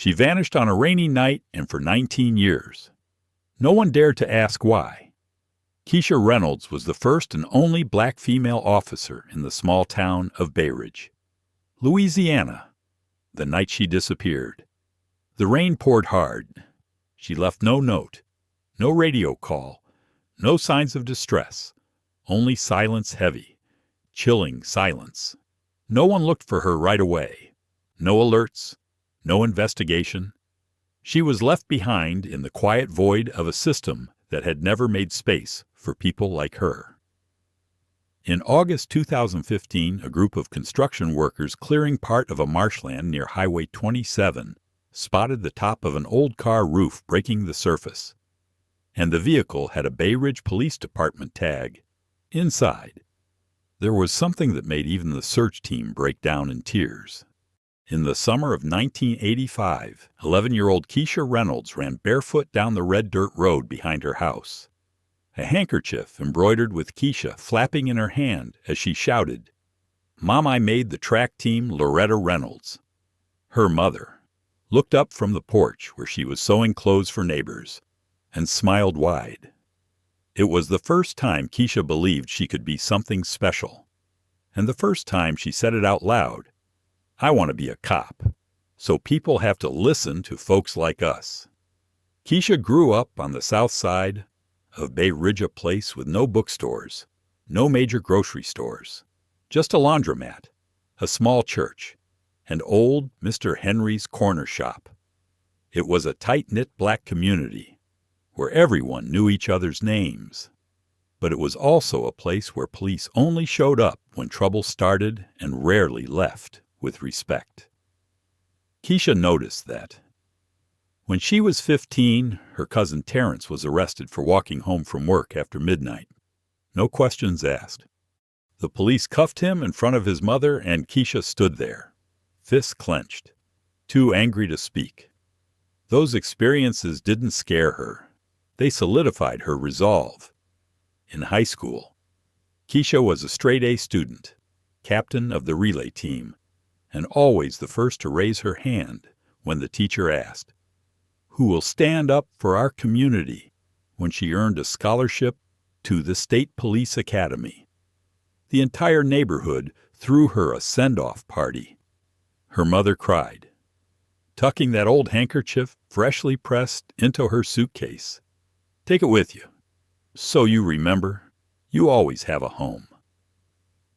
She vanished on a rainy night and for 19 years. No one dared to ask why. Keisha Reynolds was the first and only black female officer in the small town of Bayridge, Louisiana, the night she disappeared. The rain poured hard. She left no note, no radio call, no signs of distress, only silence heavy, chilling silence. No one looked for her right away. No alerts, no investigation. She was left behind in the quiet void of a system that had never made space for people like her. In August 2015, a group of construction workers clearing part of a marshland near Highway 27 spotted the top of an old car roof breaking the surface, and the vehicle had a Bayridge Police Department tag. Inside, there was something that made even the search team break down in tears. In the summer of 1985, 11-year-old Keisha Reynolds ran barefoot down the red dirt road behind her house, a handkerchief embroidered with Keisha flapping in her hand as she shouted, "Mom, I made the track team, Loretta Reynolds." Her mother looked up from the porch where she was sewing clothes for neighbors and smiled wide. It was the first time Keisha believed she could be something special, and the first time she said it out loud, "I want to be a cop, so people have to listen to folks like us." Keisha grew up on the south side of Bayridge, a place with no bookstores, no major grocery stores, just a laundromat, a small church, and old Mr. Henry's corner shop. It was a tight-knit black community where everyone knew each other's names. But it was also a place where police only showed up when trouble started and rarely left with respect. Keisha noticed that. When she was 15, her cousin Terrence was arrested for walking home from work after midnight. No questions asked. The police cuffed him in front of his mother, and Keisha stood there, fists clenched, too angry to speak. Those experiences didn't scare her. They solidified her resolve. In high school, Keisha was a straight-A student, captain of the relay team, and always the first to raise her hand when the teacher asked, "Who will stand up for our community?" when she earned a scholarship to the State Police Academy. The entire neighborhood threw her a send-off party. Her mother cried, tucking that old handkerchief freshly pressed into her suitcase. "Take it with you, so you remember, you always have a home."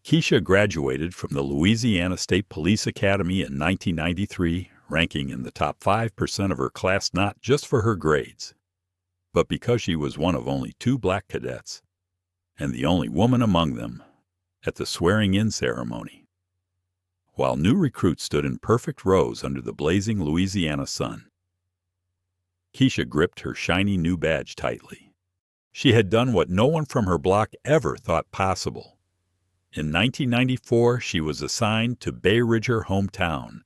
Keisha graduated from the Louisiana State Police Academy in 1993, ranking in the top 5% of her class not just for her grades, but because she was one of only 2 black cadets, and the only woman among them, at the swearing-in ceremony. While new recruits stood in perfect rows under the blazing Louisiana sun, Keisha gripped her shiny new badge tightly. She had done what no one from her block ever thought possible. In 1994, she was assigned to Bayridge, her hometown,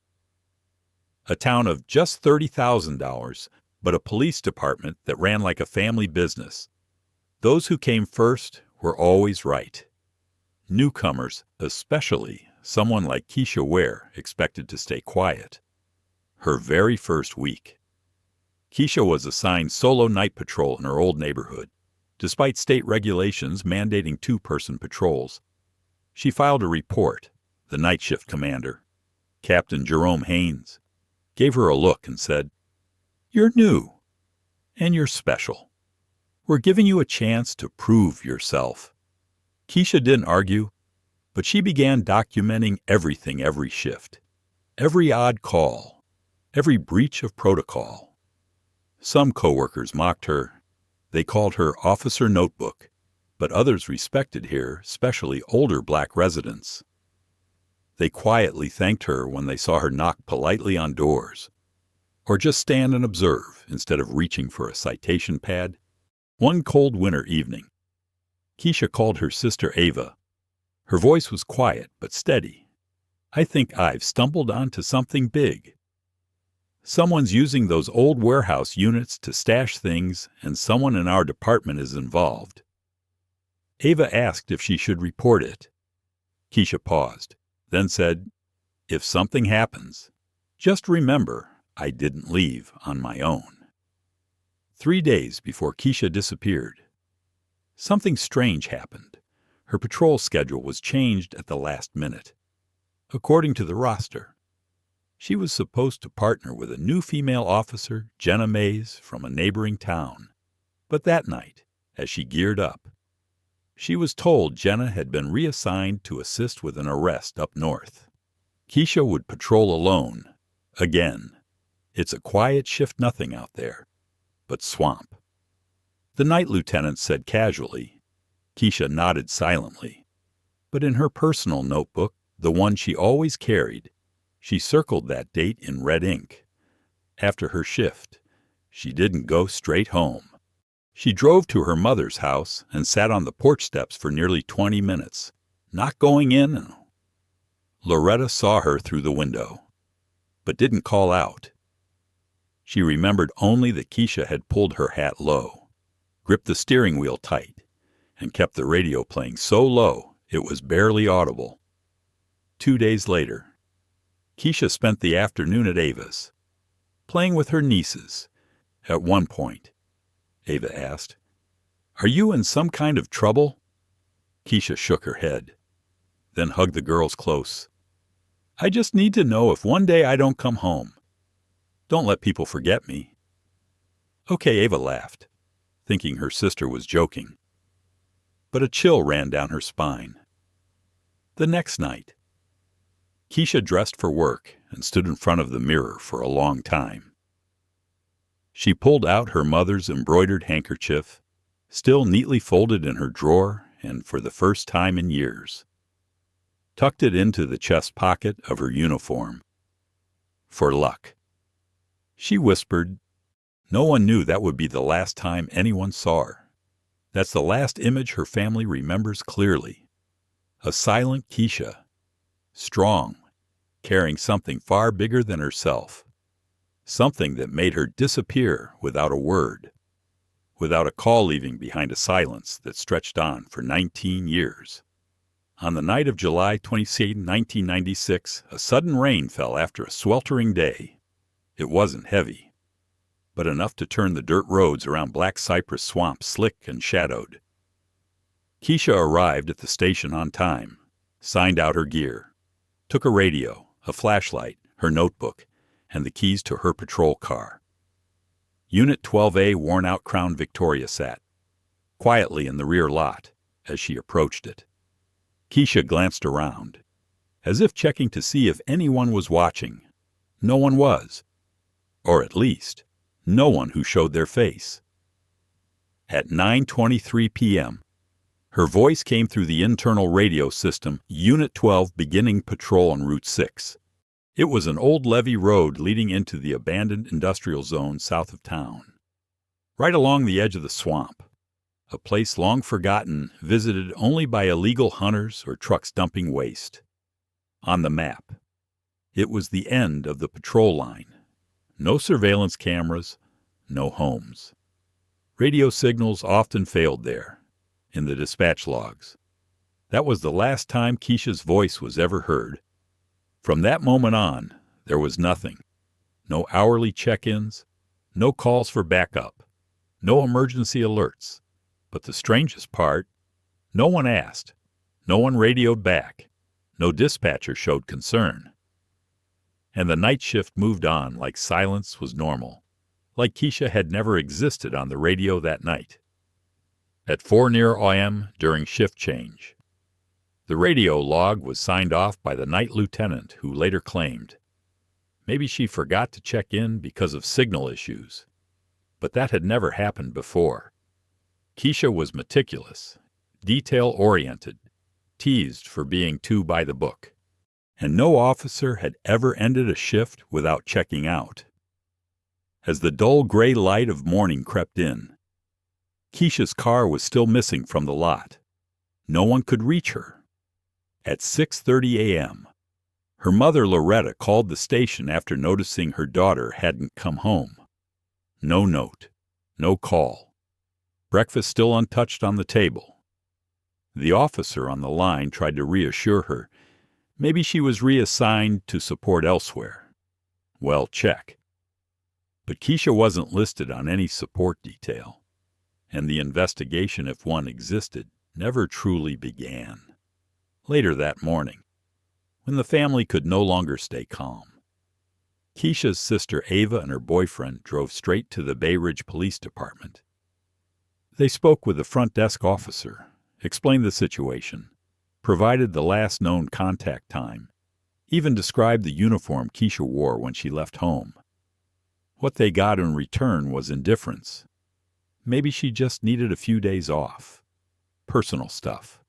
a town of just $30,000, but a police department that ran like a family business. Those who came first were always right. Newcomers, especially someone like Keisha Ware, expected to stay quiet. Her very first week, Keisha was assigned solo night patrol in her old neighborhood. Despite state regulations mandating 2-person patrols, she filed a report. The night shift commander, Captain Jerome Haynes, gave her a look and said, "You're new, and you're special. We're giving you a chance to prove yourself." Keisha didn't argue, but she began documenting everything every shift, every odd call, every breach of protocol. Some coworkers mocked her. They called her Officer Notebook, but others respected her, especially older black residents. They quietly thanked her when they saw her knock politely on doors, or just stand and observe instead of reaching for a citation pad. One cold winter evening, Keisha called her sister Ava. Her voice was quiet but steady. "I think I've stumbled onto something big. Someone's using those old warehouse units to stash things, and someone in our department is involved." Ava asked if she should report it. Keisha paused, then said, "If something happens, just remember, I didn't leave on my own. 3 days before Keisha disappeared, something strange happened. Her patrol schedule was changed at the last minute. According to the roster, she was supposed to partner with a new female officer, Jenna Mays, from a neighboring town. But that night, as she geared up, she was told Jenna had been reassigned to assist with an arrest up north. Keisha would patrol alone. Again, it's a quiet shift nothing out there, but swamp. The night lieutenant said casually. Keisha nodded silently. But in her personal notebook, the one she always carried, she circled that date in red ink. After her shift, she didn't go straight home. She drove to her mother's house and sat on the porch steps for nearly 20 minutes, not going in. Loretta saw her through the window, but didn't call out. She remembered only that Keisha had pulled her hat low, gripped the steering wheel tight, and kept the radio playing so low it was barely audible. 2 days later, Keisha spent the afternoon at Ava's, playing with her nieces. At one point, Ava asked, "Are you in some kind of trouble?" Keisha shook her head, then hugged the girls close. "I just need to know if one day I don't come home. Don't let people forget me." Okay, Ava laughed, thinking her sister was joking. But a chill ran down her spine. The next night, Keisha dressed for work and stood in front of the mirror for a long time. She pulled out her mother's embroidered handkerchief, still neatly folded in her drawer and for the first time in years, tucked it into the chest pocket of her uniform. For luck. She whispered, no one knew that would be the last time anyone saw her. That's the last image her family remembers clearly. A silent Keisha, strong, carrying something far bigger than herself. Something that made her disappear without a word, without a call leaving behind a silence that stretched on for 19 years. On the night of July 22, 1996, a sudden rain fell after a sweltering day. It wasn't heavy, but enough to turn the dirt roads around Black Cypress Swamp slick and shadowed. Keisha arrived at the station on time, signed out her gear, took a radio, a flashlight, her notebook, and the keys to her patrol car. Unit 12A worn-out Crown Victoria sat, quietly in the rear lot, as she approached it. Keisha glanced around, as if checking to see if anyone was watching. No one was. Or at least, no one who showed their face. At 9:23 p.m., her voice came through the internal radio system, Unit 12 beginning patrol on Route 6. It was an old levee road leading into the abandoned industrial zone south of town, right along the edge of the swamp, a place long forgotten, visited only by illegal hunters or trucks dumping waste. On the map, it was the end of the patrol line. No surveillance cameras, no homes. Radio signals often failed there, in the dispatch logs. That was the last time Keisha's voice was ever heard. From that moment on, there was nothing. No hourly check-ins, no calls for backup, no emergency alerts. But the strangest part, no one asked, no one radioed back, no dispatcher showed concern. And the night shift moved on like silence was normal, like Keisha had never existed on the radio that night. At 4 near a.m. during shift change, the radio log was signed off by the night lieutenant, who later claimed maybe she forgot to check in because of signal issues, but that had never happened before. Keisha was meticulous, detail-oriented, teased for being too by the book, and no officer had ever ended a shift without checking out. As the dull gray light of morning crept in, Keisha's car was still missing from the lot. No one could reach her. At 6:30 a.m., her mother Loretta called the station after noticing her daughter hadn't come home. No note, no call. Breakfast still untouched on the table. The officer on the line tried to reassure her. Maybe she was reassigned to support elsewhere. Well, check. But Keisha wasn't listed on any support detail, and the investigation, if one existed, never truly began. Later that morning, when the family could no longer stay calm, Keisha's sister Ava and her boyfriend drove straight to the Bayridge Police Department. They spoke with the front desk officer, explained the situation, provided the last known contact time, even described the uniform Keisha wore when she left home. What they got in return was indifference. Maybe she just needed a few days off. Personal stuff.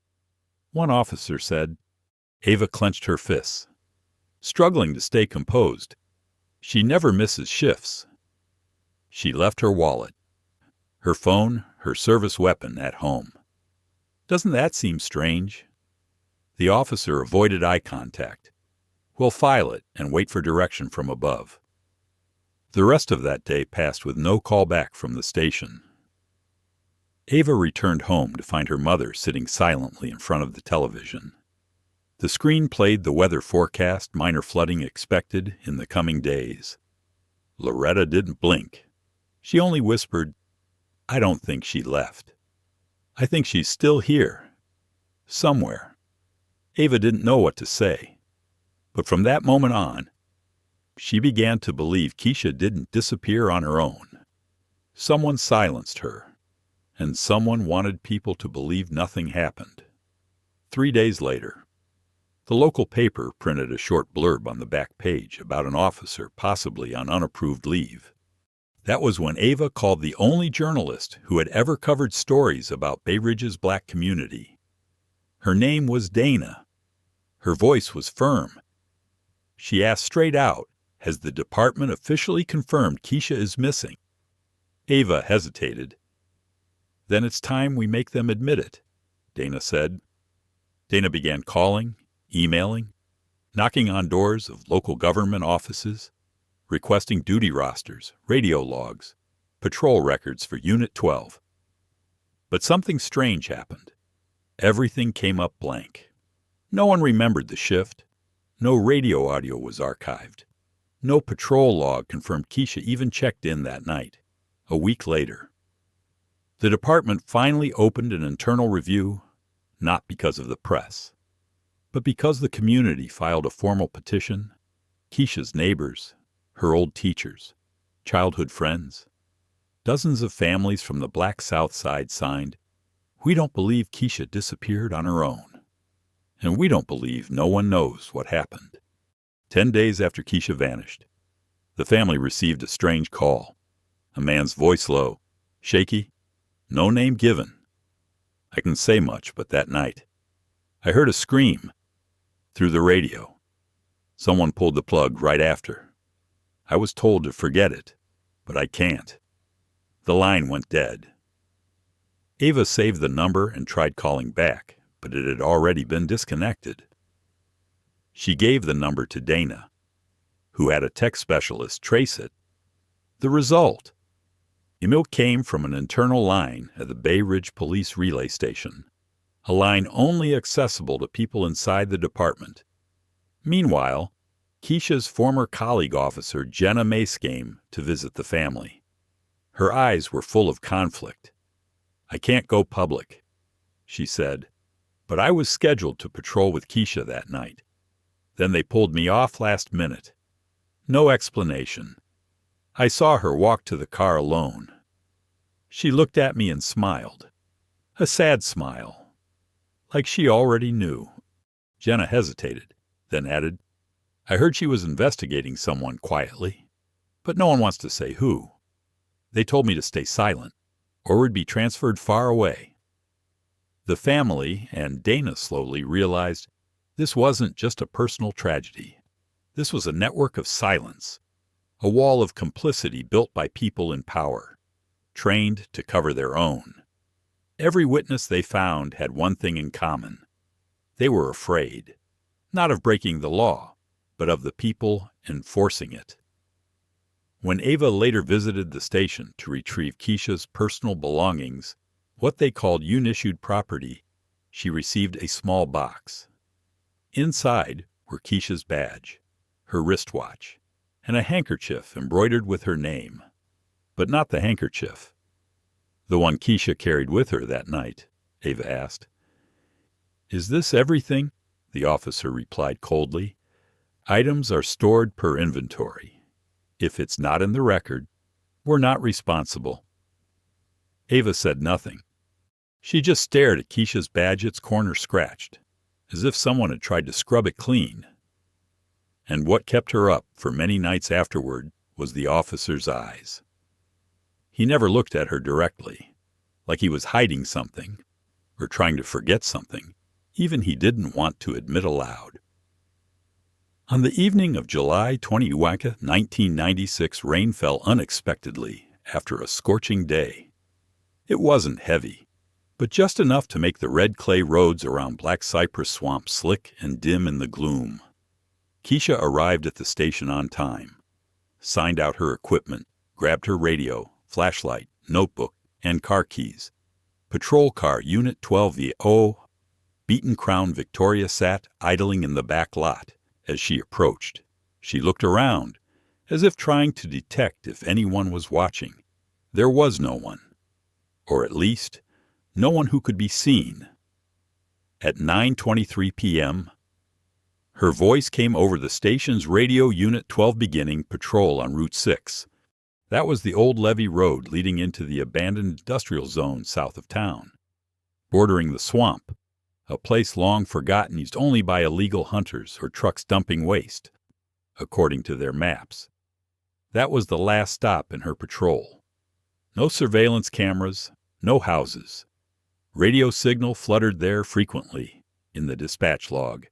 One officer said. Ava clenched her fists, struggling to stay composed. She never misses shifts. She left her wallet, her phone, her service weapon at home. Doesn't that seem strange? The officer avoided eye contact. We'll file it and wait for direction from above. The rest of that day passed with no call back from the station. Ava returned home to find her mother sitting silently in front of the television. The screen played the weather forecast, minor flooding expected in the coming days. Loretta didn't blink. She only whispered, I don't think she left. I think she's still here. Somewhere. Ava didn't know what to say. But from that moment on, she began to believe Keisha didn't disappear on her own. Someone silenced her, and someone wanted people to believe nothing happened. 3 days later, the local paper printed a short blurb on the back page about an officer possibly on unapproved leave. That was when Ava called the only journalist who had ever covered stories about Bayridge's black community. Her name was Dana. Her voice was firm. She asked straight out, has the department officially confirmed Keisha is missing? Ava hesitated. Then it's time we make them admit it, Dana said. Dana began calling, emailing, knocking on doors of local government offices, requesting duty rosters, radio logs, patrol records for Unit 12. But something strange happened. Everything came up blank. No one remembered the shift. No radio audio was archived. No patrol log confirmed Keisha even checked in that night, a week later. The department finally opened an internal review, not because of the press, but because the community filed a formal petition. Keisha's neighbors, her old teachers, childhood friends, dozens of families from the Black South Side signed, "We don't believe Keisha disappeared on her own. And we don't believe no one knows what happened." 10 days after Keisha vanished, the family received a strange call. A man's voice low, shaky, no name given. I can say much, but that night, I heard a scream through the radio. Someone pulled the plug right after. I was told to forget it, but I can't. The line went dead. Ava saved the number and tried calling back, but it had already been disconnected. She gave the number to Dana, who had a tech specialist trace it. The result: email came from an internal line at the Bayridge Police Relay Station, a line only accessible to people inside the department. Meanwhile, Keisha's former colleague officer Jenna Mace came to visit the family. Her eyes were full of conflict. "I can't go public," she said, "but I was scheduled to patrol with Keisha that night. Then they pulled me off last minute. No explanation. I saw her walk to the car alone. She looked at me and smiled. A sad smile. Like she already knew." Jenna hesitated, then added, "I heard she was investigating someone quietly, but no one wants to say who. They told me to stay silent, or would be transferred far away." The family and Dana slowly realized this wasn't just a personal tragedy. This was a network of silence, a wall of complicity built by people in power, trained to cover their own. Every witness they found had one thing in common. They were afraid, not of breaking the law, but of the people enforcing it. When Ava later visited the station to retrieve Keisha's personal belongings, what they called unissued property, she received a small box. Inside were Keisha's badge, her wristwatch, and a handkerchief embroidered with her name. but not the handkerchief. The one Keisha carried with her that night, Ava asked. Is this everything? The officer replied coldly. Items are stored per inventory. If it's not in the record, we're not responsible. Ava said nothing. She just stared at Keisha's badge, its corner scratched, as if someone had tried to scrub it clean. And what kept her up for many nights afterward was the officer's eyes. He never looked at her directly, like he was hiding something, or trying to forget something, even he didn't want to admit aloud. On the evening of July 20, 1996, rain fell unexpectedly after a scorching day. It wasn't heavy, but just enough to make the red clay roads around Black Cypress Swamp slick and dim in the gloom. Keisha arrived at the station on time, signed out her equipment, grabbed her radio, flashlight, notebook, and car keys. Patrol car Unit 12VO, beaten crown Victoria sat idling in the back lot. As she approached, she looked around, as if trying to detect if anyone was watching. There was no one, or at least, no one who could be seen. At 9:23 p.m., her voice came over the station's radio. Unit 12 beginning patrol on Route 6. That was the old levee road leading into the abandoned industrial zone south of town, bordering the swamp, a place long forgotten used only by illegal hunters or trucks dumping waste, according to their maps. That was the last stop in her patrol. No surveillance cameras, no houses. Radio signal fluttered there frequently in the dispatch log.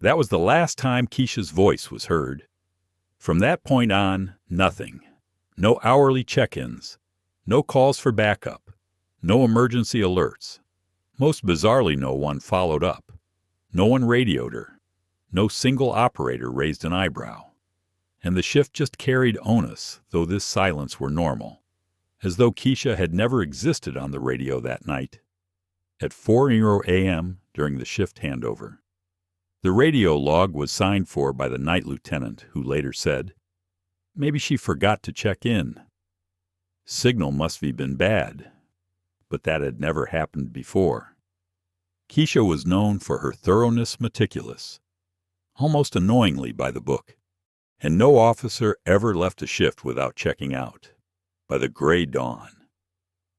That was the last time Keisha's voice was heard. From that point on, nothing. No hourly check-ins, no calls for backup, no emergency alerts. Most bizarrely, no one followed up. No one radioed her. No single operator raised an eyebrow. And the shift just carried onus, though this silence were normal, as though Keisha had never existed on the radio that night. At 4 a.m. during the shift handover, the radio log was signed for by the night lieutenant, who later said, maybe she forgot to check in. Signal must have been bad, but that had never happened before. Keisha was known for her thoroughness, meticulous, almost annoyingly by the book, and no officer ever left a shift without checking out. By the gray dawn,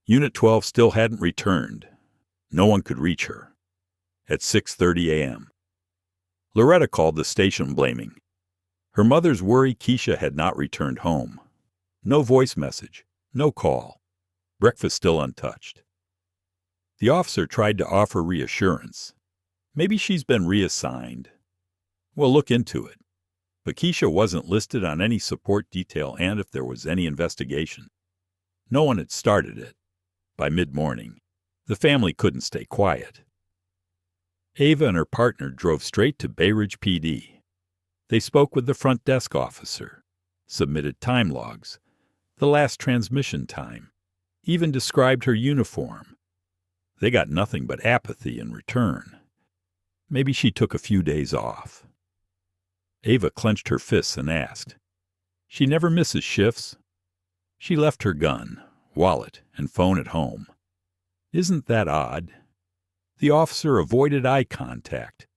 Unit 12 still hadn't returned. No one could reach her. At 6:30 a.m., Loretta called the station blaming. Her mother's worry Keisha had not returned home. No voice message, no call. Breakfast still untouched. The officer tried to offer reassurance. Maybe she's been reassigned. We'll look into it. But Keisha wasn't listed on any support detail, and if there was any investigation, no one had started it. By mid-morning, the family couldn't stay quiet. Ava and her partner drove straight to Bayridge PD. They spoke with the front desk officer, submitted time logs, the last transmission time, even described her uniform. They got nothing but apathy in return. Maybe she took a few days off. Ava clenched her fists and asked. She never misses shifts. She left her gun, wallet, and phone at home. Isn't that odd? The officer avoided eye contact.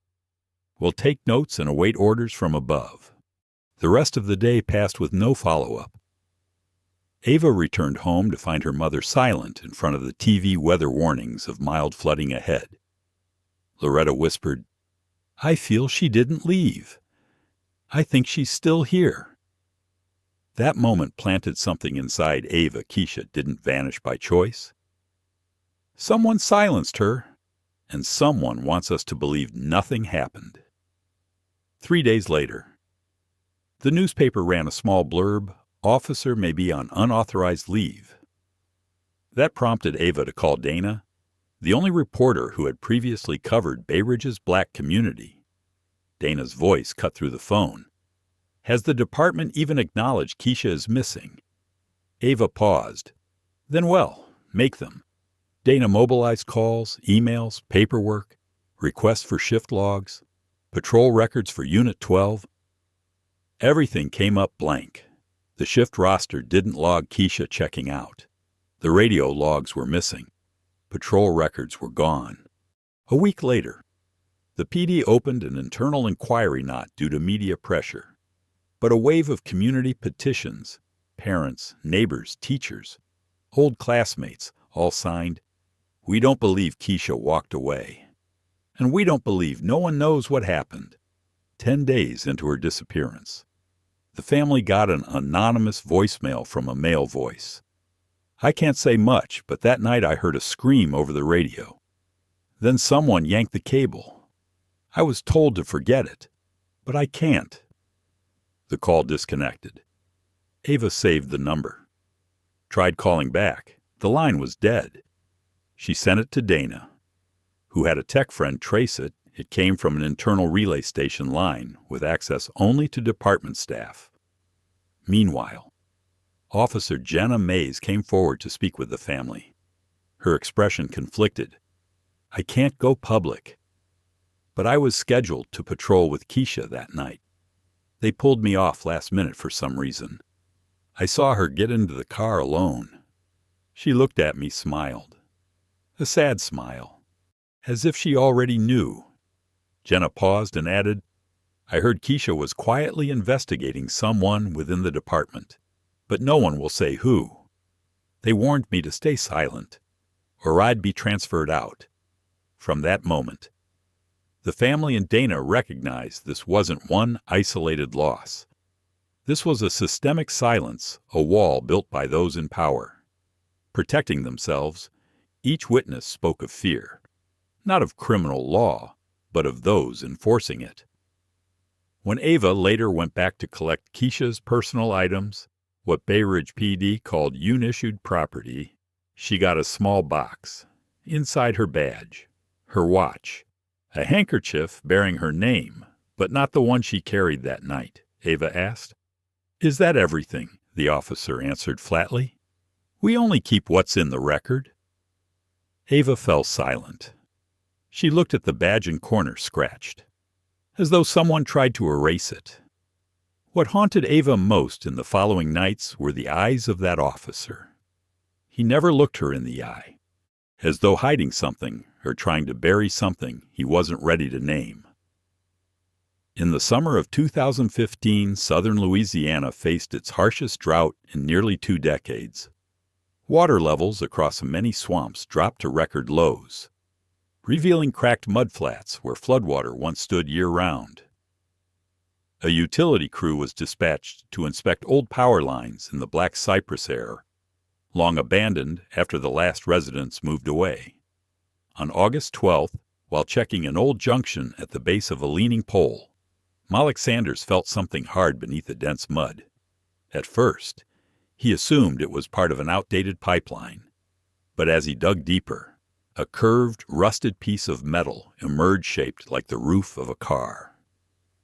We'll take notes and await orders from above. The rest of the day passed with no follow-up. Ava returned home to find her mother silent in front of the TV weather warnings of mild flooding ahead. Loretta whispered, I feel she didn't leave. I think she's still here. That moment planted something inside Ava. Keisha didn't vanish by choice. Someone silenced her, and someone wants us to believe nothing happened. 3 days later, the newspaper ran a small blurb, Officer may be on unauthorized leave. That prompted Ava to call Dana, the only reporter who had previously covered Bayridge's black community. Dana's voice cut through the phone. Has the department even acknowledged Keisha is missing? Ava paused. Then, well, make them. Dana mobilized calls, emails, paperwork, requests for shift logs, patrol records for Unit 12. Everything came up blank. The shift roster didn't log Keisha checking out. The radio logs were missing. Patrol records were gone. A week later, the PD opened an internal inquiry not due to media pressure, but a wave of community petitions, parents, neighbors, teachers, old classmates, all signed, "We don't believe Keisha walked away." And we don't believe no one knows what happened. 10 days into her disappearance, the family got an anonymous voicemail from a male voice. I can't say much, but that night I heard a scream over the radio. Then someone yanked the cable. I was told to forget it, but I can't. The call disconnected. Ava saved the number. Tried calling back. The line was dead. She sent it to Dana, who had a tech friend trace it. It came from an internal relay station line with access only to department staff. Meanwhile, Officer Jenna Mays came forward to speak with the family. Her expression conflicted. "I can't go public, but I was scheduled to patrol with Keisha that night. They pulled me off last minute for some reason. I saw her get into the car alone. She looked at me, smiled. A sad smile, as if she already knew." Jenna paused and added, "I heard Keisha was quietly investigating someone within the department, but no one will say who. They warned me to stay silent, or I'd be transferred out." From that moment, the family and Dana recognized this wasn't one isolated loss. This was a systemic silence, a wall built by those in power. Protecting themselves, each witness spoke of fear, not of criminal law, but of those enforcing it. When Ava later went back to collect Keisha's personal items, what Bayridge PD called unissued property, she got a small box. Inside her badge, her watch, a handkerchief bearing her name, but not the one she carried that night, Ava asked. "Is that everything?" the officer answered flatly. "We only keep what's in the record." Ava fell silent. She looked at the badge and corner scratched, as though someone tried to erase it. What haunted Ava most in the following nights were the eyes of that officer. He never looked her in the eye, as though hiding something or trying to bury something he wasn't ready to name. In the summer of 2015, southern Louisiana faced its harshest drought in nearly 2 decades. Water levels across many swamps dropped to record lows, revealing cracked mudflats where floodwater once stood year-round. A utility crew was dispatched to inspect old power lines in the Black Cypress era, long abandoned after the last residents moved away. On August 12th, while checking an old junction at the base of a leaning pole, Malik Sanders felt something hard beneath the dense mud. At first, he assumed it was part of an outdated pipeline, but as he dug deeper, a curved, rusted piece of metal emerged shaped like the roof of a car.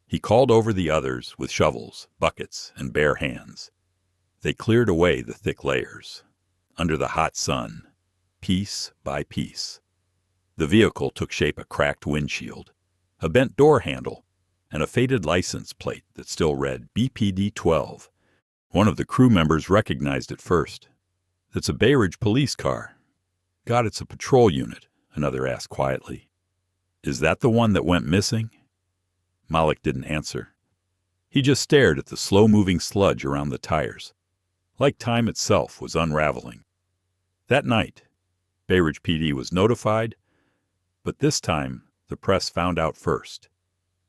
He called over the others with shovels, buckets, and bare hands. They cleared away the thick layers. Under the hot sun, piece by piece, the vehicle took shape: a cracked windshield, a bent door handle, and a faded license plate that still read BPD-12. One of the crew members recognized it first. "It's a Bayridge police car." "God, it's a patrol unit," another asked quietly. "Is that the one that went missing?" Malik didn't answer. He just stared at the slow-moving sludge around the tires, like time itself was unraveling. That night, Bayridge PD was notified, but this time the press found out first.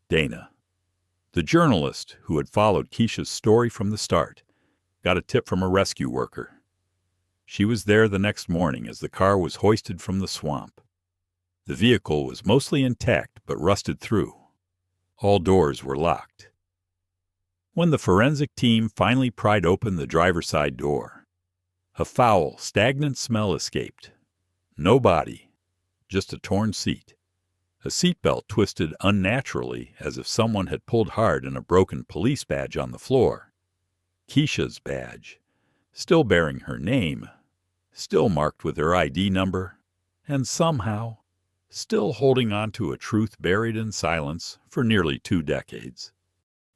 Dana, the journalist who had followed Keisha's story from the start, got a tip from a rescue worker. She was there the next morning as the car was hoisted from the swamp. The vehicle was mostly intact but rusted through. All doors were locked. When the forensic team finally pried open the driver's side door, a foul, stagnant smell escaped. No body, just a torn seat. A seatbelt twisted unnaturally as if someone had pulled hard and a broken police badge on the floor. Keisha's badge, still bearing her name, still marked with her ID number, and somehow still holding on to a truth buried in silence for nearly 2 decades.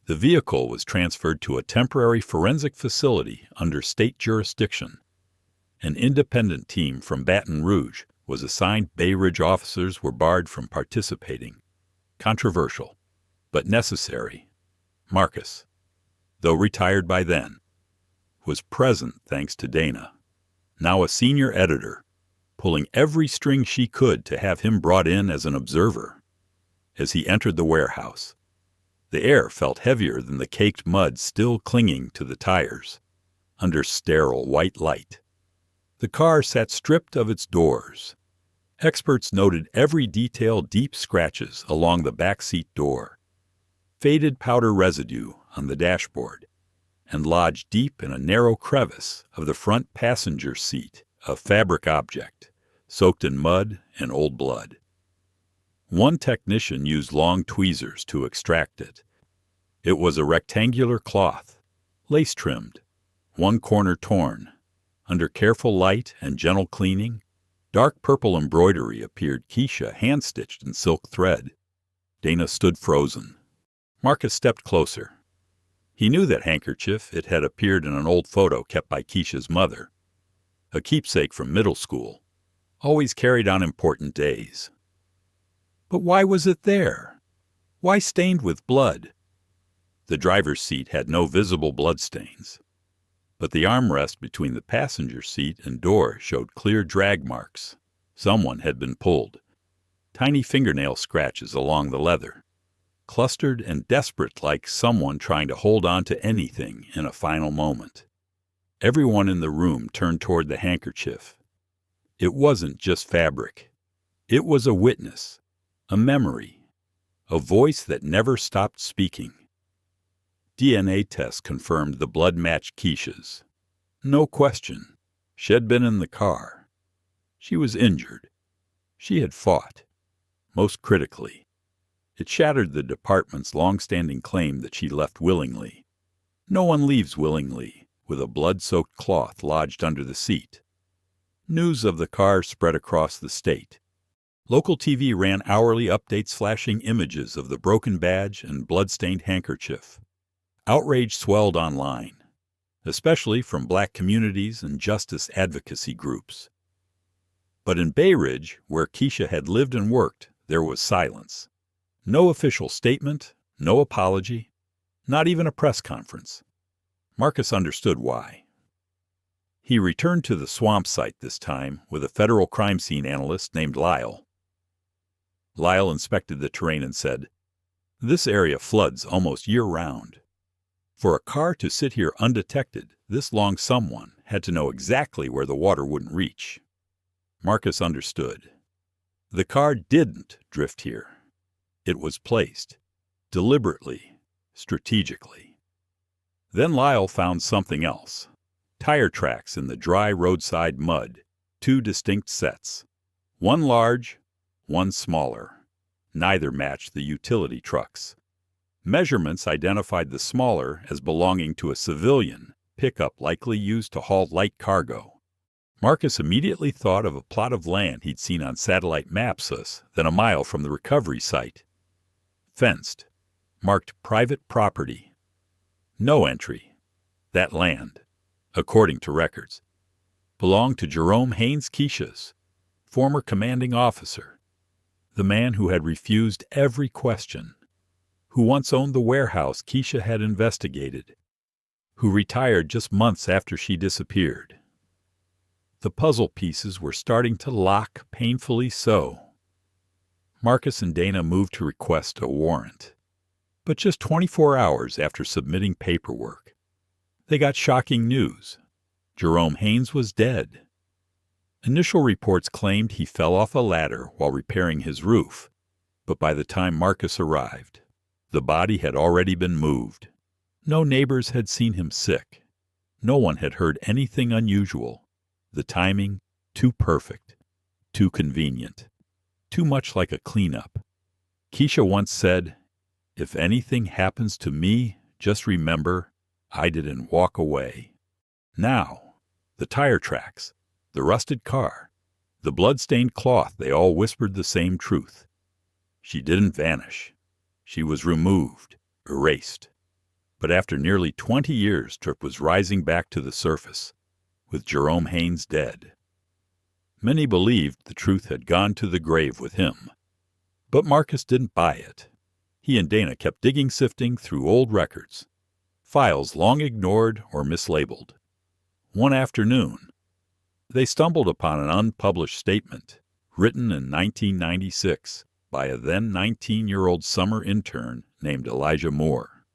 The vehicle was transferred to a temporary forensic facility under state jurisdiction. An independent team from Baton Rouge was assigned. Bayridge officers were barred from participating. Controversial, but necessary. Marcus, though retired by then, was present thanks to Dana, now a senior editor, pulling every string she could to have him brought in as an observer. As he entered the warehouse, the air felt heavier than the caked mud still clinging to the tires, under sterile white light. The car sat stripped of its doors. Experts noted every detail: deep scratches along the back seat door, faded powder residue on the dashboard, and lodged deep in a narrow crevice of the front passenger seat, a fabric object, soaked in mud and old blood. One technician used long tweezers to extract it. It was a rectangular cloth, lace-trimmed, one corner torn. Under careful light and gentle cleaning, dark purple embroidery appeared. Keisha hand-stitched in silk thread. Dana stood frozen. Marcus stepped closer. He knew that handkerchief. It had appeared in an old photo kept by Keisha's mother, a keepsake from middle school, always carried on important days. But why was it there? Why stained with blood? The driver's seat had no visible bloodstains, but the armrest between the passenger seat and door showed clear drag marks. Someone had been pulled. Tiny fingernail scratches along the leather, clustered and desperate, like someone trying to hold on to anything in a final moment. Everyone in the room turned toward the handkerchief. It wasn't just fabric. It was a witness, a memory, a voice that never stopped speaking. DNA tests confirmed the blood matched Keisha's. No question. She had been in the car. She was injured. She had fought. Most critically, it shattered the department's long-standing claim that she left willingly. No one leaves willingly with a blood-soaked cloth lodged under the seat. News of the car spread across the state. Local TV ran hourly updates flashing images of the broken badge and blood-stained handkerchief. Outrage swelled online, especially from black communities and justice advocacy groups. But in Bayridge, where Keisha had lived and worked, there was silence. No official statement, no apology, not even a press conference. Marcus understood why. He returned to the swamp site this time with a federal crime scene analyst named Lyle. Lyle inspected the terrain and said, "This area floods almost year-round. For a car to sit here undetected this long, someone had to know exactly where the water wouldn't reach." Marcus understood. The car didn't drift here. It was placed, deliberately, strategically. Then Lyle found something else. Tire tracks in the dry roadside mud, two distinct sets. One large, one smaller. Neither matched the utility trucks. Measurements identified the smaller as belonging to a civilian pickup likely used to haul light cargo. Marcus immediately thought of a plot of land he'd seen on satellite maps less than a mile from the recovery site. Fenced, marked private property. No entry. That land, according to records, belonged to Jerome Haynes Keisha's, former commanding officer, the man who had refused every question, who once owned the warehouse Keisha had investigated, who retired just months after she disappeared. The puzzle pieces were starting to lock, painfully so. Marcus and Dana moved to request a warrant. But just 24 hours after submitting paperwork, they got shocking news. Jerome Haynes was dead. Initial reports claimed he fell off a ladder while repairing his roof, but by the time Marcus arrived, the body had already been moved. No neighbors had seen him sick. No one had heard anything unusual. The timing, too perfect, too convenient, too much like a cleanup. Keisha once said, "If anything happens to me, just remember, I didn't walk away." Now, the tire tracks, the rusted car, the blood-stained cloth, they all whispered the same truth. She didn't vanish. She was removed, erased. But after nearly 20 years, Tripp was rising back to the surface, with Jerome Haynes dead. Many believed the truth had gone to the grave with him. But Marcus didn't buy it. He and Dana kept sifting through old records, files long ignored or mislabeled. One afternoon, they stumbled upon an unpublished statement written in 1996 by a then 19-year-old summer intern named Elijah Moore,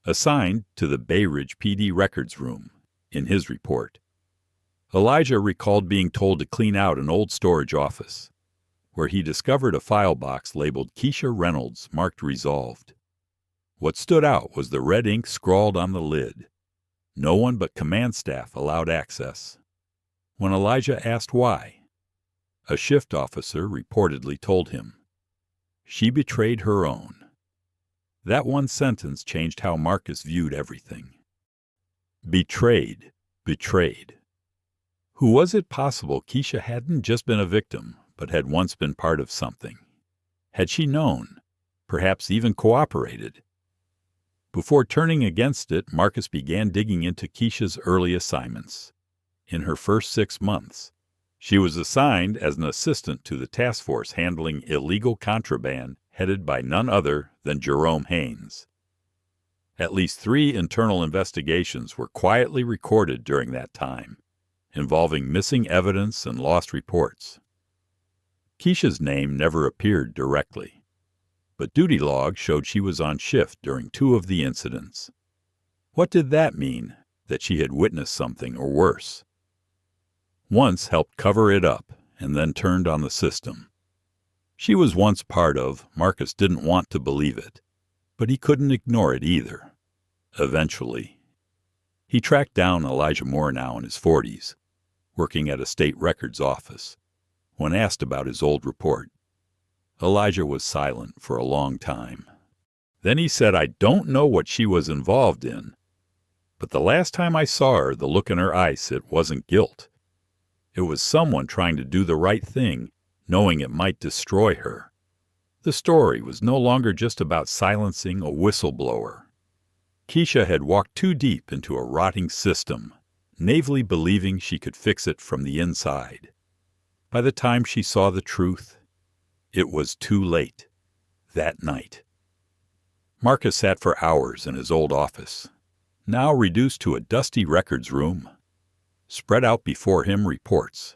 assigned to the Bayridge PD records room. In his report, Elijah recalled being told to clean out an old storage office, where he discovered a file box labeled Keisha Reynolds marked resolved. What stood out was the red ink scrawled on the lid. No one but command staff allowed access. When Elijah asked why, a shift officer reportedly told him, "She betrayed her own." That one sentence changed how Marcus viewed everything. Betrayed. Who was it possible Keisha hadn't just been a victim, but had once been part of something? Had she known, perhaps even cooperated? Before turning against it, Marcus began digging into Keisha's early assignments. In her first 6 months, she was assigned as an assistant to the task force handling illegal contraband headed by none other than Jerome Haynes. At least 3 internal investigations were quietly recorded during that time, involving missing evidence and lost reports. Keisha's name never appeared directly, but duty logs showed she was on shift during 2 of the incidents. What did that mean? That she had witnessed something or worse? Once helped cover it up and then turned on the system. She was once part of. Marcus didn't want to believe it, but he couldn't ignore it either. Eventually, he tracked down Elijah Moore, now in his 40s, working at a state records office. When asked about his old report, Elijah was silent for a long time. Then he said, "I don't know what she was involved in, but the last time I saw her, the look in her eyes, it wasn't guilt. It was someone trying to do the right thing, knowing it might destroy her." The story was no longer just about silencing a whistleblower. Keisha had walked too deep into a rotting system, naively believing she could fix it from the inside. By the time she saw the truth, it was too late. That night, Marcus sat for hours in his old office, now reduced to a dusty records room. Spread out before him reports,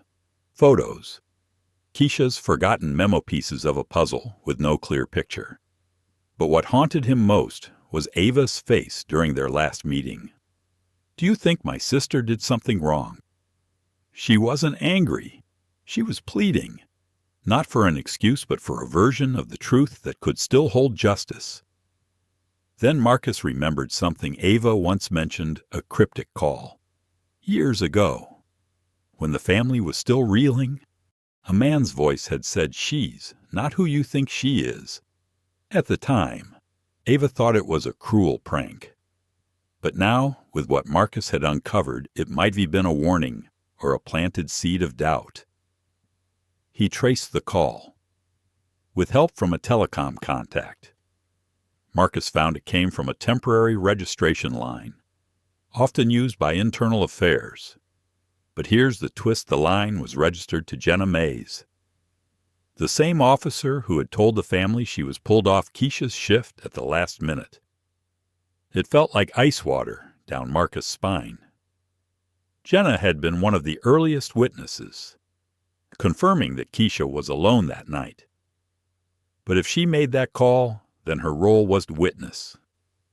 photos, Keisha's forgotten memo pieces of a puzzle with no clear picture. But what haunted him most was Ava's face during their last meeting. "Do you think my sister did something wrong?" She wasn't angry. She was pleading, not for an excuse but for a version of the truth that could still hold justice. Then Marcus remembered something Ava once mentioned, a cryptic call. Years ago, when the family was still reeling, a man's voice had said, "She's not who you think she is." At the time, Ava thought it was a cruel prank. But now, with what Marcus had uncovered, it might have been a warning or a planted seed of doubt. He traced the call. With help from a telecom contact, Marcus found it came from a temporary registration line, often used by internal affairs. But here's the twist: the line was registered to Jenna Mays, the same officer who had told the family she was pulled off Keisha's shift at the last minute. It felt like ice water down Marcus' spine. Jenna had been one of the earliest witnesses, confirming that Keisha was alone that night. But if she made that call, then her role was to witness.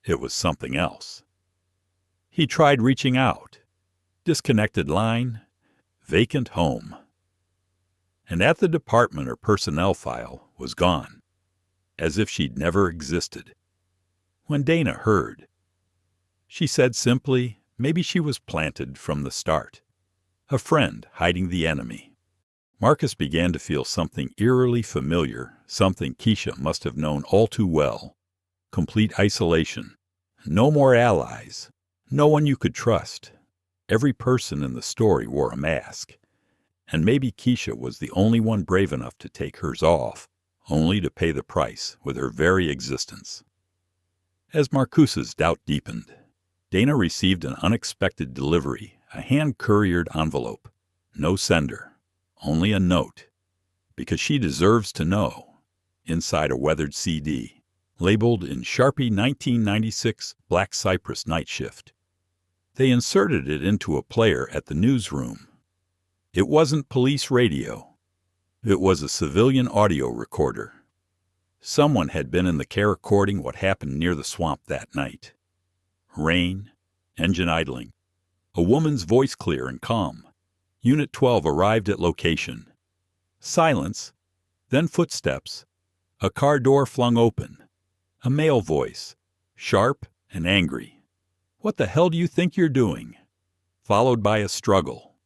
It was something else. He tried reaching out. Disconnected line, vacant home. And at the department her personnel file was gone, as if she'd never existed. When Dana heard, she said simply, maybe she was planted from the start. A friend hiding the enemy. Marcus began to feel something eerily familiar, something Keisha must have known all too well. Complete isolation. No more allies. No one you could trust. Every person in the story wore a mask. And maybe Keisha was the only one brave enough to take hers off, only to pay the price with her very existence. As Marcuse's doubt deepened, Dana received an unexpected delivery, a hand-couriered envelope. No sender, only a note. Because she deserves to know. Inside a weathered CD, labeled in Sharpie 1996 Black Cypress Night Shift. They inserted it into a player at the newsroom. It wasn't police radio. It was a civilian audio recorder. Someone had been in the car recording what happened near the swamp that night. Rain, engine idling, a woman's voice clear and calm. Unit 12 arrived at location. Silence, then footsteps, a car door flung open, a male voice, sharp and angry. "What the hell do you think you're doing?" Followed by a struggle.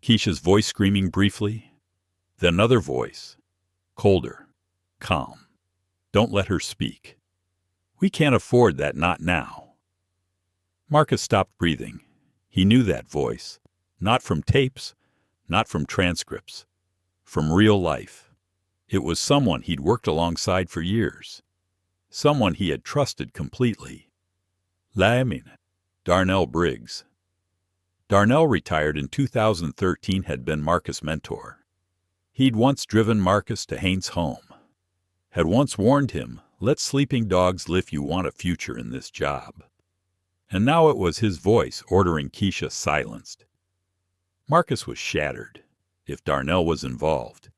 Keisha's voice screaming briefly, then another voice, colder, calm. "Don't let her speak. We can't afford that, not now." Marcus stopped breathing. He knew that voice, not from tapes, not from transcripts, from real life. It was someone he'd worked alongside for years, someone he had trusted completely. Darnell Briggs. Darnell, retired in 2013, had been Marcus' mentor. He'd once driven Marcus to Haines' home, had once warned him, "Let sleeping dogs live if you want a future in this job." And now it was his voice ordering Keisha silenced. Marcus was shattered, if Darnell was involved.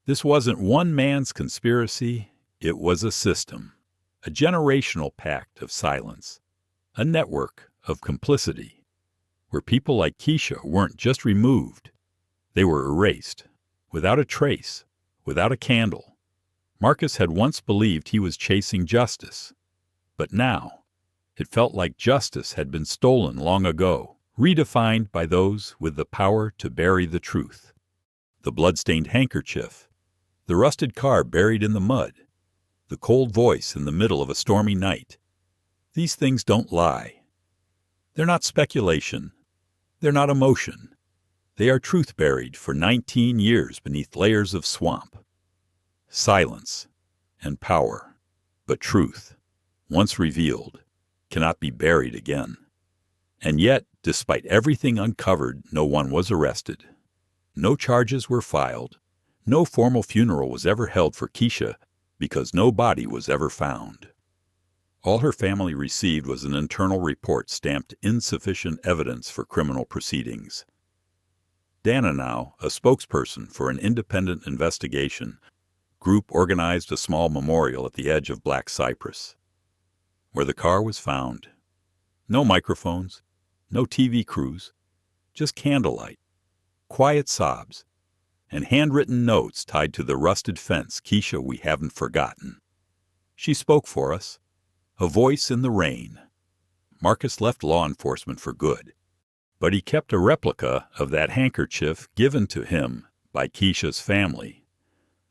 This wasn't one man's conspiracy, it was a system, a generational pact of silence, a network of complicity, where people like Keisha weren't just removed, they were erased, without a trace, without a candle. Marcus had once believed he was chasing justice, but now it felt like justice had been stolen long ago, redefined by those with the power to bury the truth. The blood-stained handkerchief, the rusted car buried in the mud, the cold voice in the middle of a stormy night. These things don't lie. They're not speculation. They're not emotion. They are truth buried for 19 years beneath layers of swamp. Silence and power, but truth, once revealed, cannot be buried again. And yet, despite everything uncovered, no one was arrested. No charges were filed. No formal funeral was ever held for Keisha because no body was ever found. All her family received was an internal report stamped insufficient evidence for criminal proceedings. Dana, now a spokesperson for an independent investigation group, organized a small memorial at the edge of Black Cypress, where the car was found. No microphones, no TV crews, just candlelight, quiet sobs, and handwritten notes tied to the rusted fence. "Keisha, we haven't forgotten." She spoke for us, a voice in the rain. Marcus left law enforcement for good, but he kept a replica of that handkerchief given to him by Keisha's family,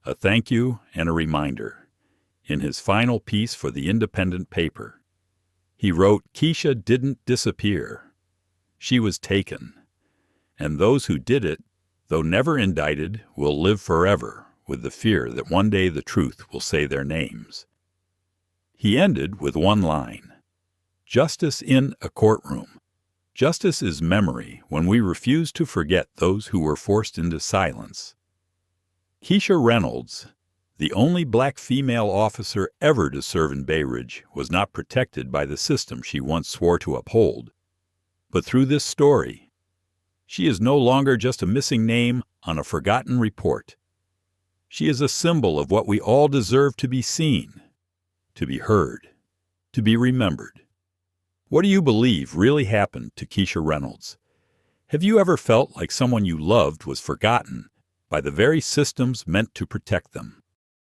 a thank you and a reminder. In his final piece for the independent paper, he wrote, "Keisha didn't disappear. She was taken. And those who did it, though never indicted, will live forever with the fear that one day the truth will say their names." He ended with one line: "Justice in a courtroom. Justice is memory when we refuse to forget those who were forced into silence." Keisha Reynolds, the only black female officer ever to serve in Bayridge, was not protected by the system she once swore to uphold. But through this story, she is no longer just a missing name on a forgotten report. She is a symbol of what we all deserve to be seen, to be heard, to be remembered. What do you believe really happened to Keisha Reynolds? Have you ever felt like someone you loved was forgotten by the very systems meant to protect them?